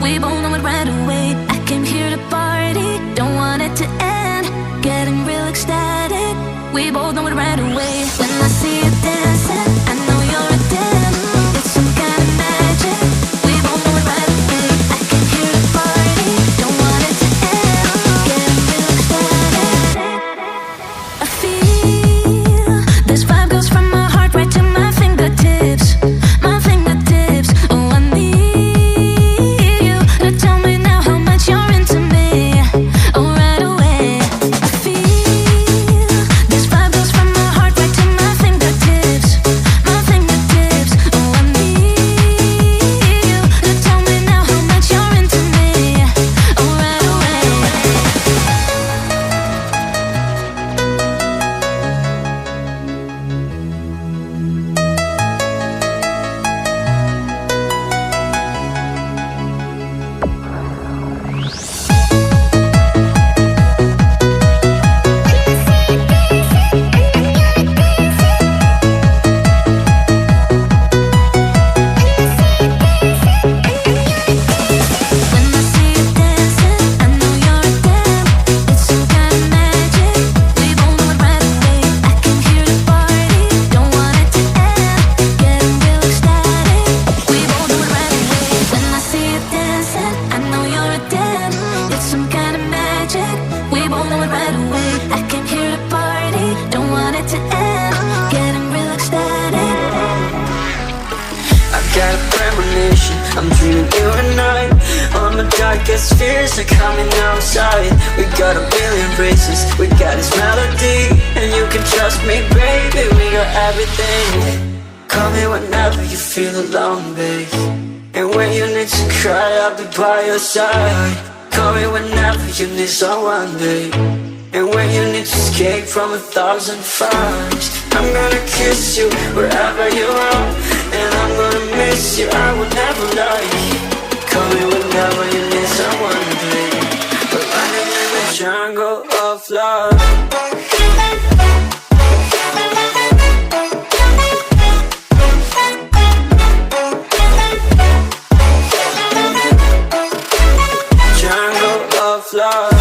We both know it right away. I came here to party, don't want it to end. Getting real ecstatic. We both know it right away. When I see you dancing, I know you're a 10. It's some kind of magic. We both know it right away. I came here to party, don't want it to end. Getting real ecstatic. I feel this vibe goes from my heart right to my fingertips. My fingertips. Oh, I need you to tell me now how much you're into me. Oh, right away. I feel this vibe goes from my heart right to my fingertips. My fingertips. Oh, I need you to tell me now how much you're into me. Oh, right away. When I see you dancing, I know you're a 10. It's some kind of magic. We both know it right away. I came here to party, don't want it to end. Getting real ecstatic. We both know it right away. When I see you dancing, I know you're a 10. It's some kind of magic. We both know it right away. I came here to party, don't want it to end. Getting real ecstatic. I got a premonition, I'm dreaming you and I. All my darkest fears are coming outside. We got a billion races, we got this melody. And you can trust me, baby, we got everything. Call me whenever you feel alone, babe. And when you need to cry, I'll be by your side. Call me whenever you need someone, babe. And when you need to escape from 1,000 fires, I'm gonna kiss you wherever you are. And I'm gonna miss you, I will never lie. Call me whenever you need someone, babe. We're running in the jungle of love. Jungle of love.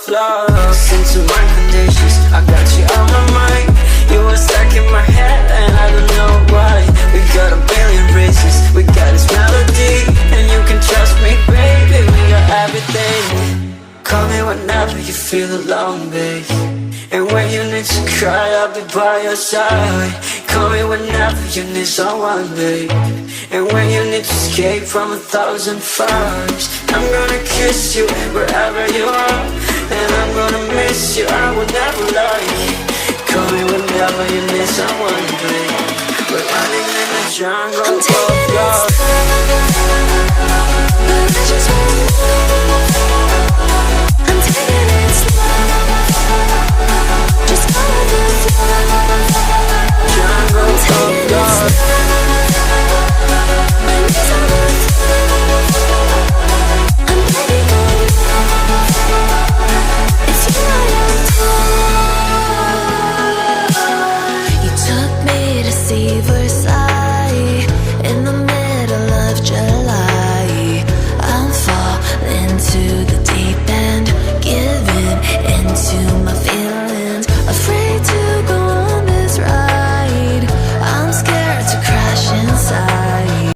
Listen to my conditions, I got you on my mind. You were stuck in my head and I don't know why. We got a billion races, we got this melody. And you can trust me, baby, we got everything. Call me whenever you feel alone, babe. And when you need to cry, I'll be by your side. Call me whenever you need someone, babe. And when you need to escape from 1,000 fires, I'm gonna kiss you wherever you are. And I'm gonna miss you, I will never lie. Call me whenever you need someone, babe. We're running in the jungle of love.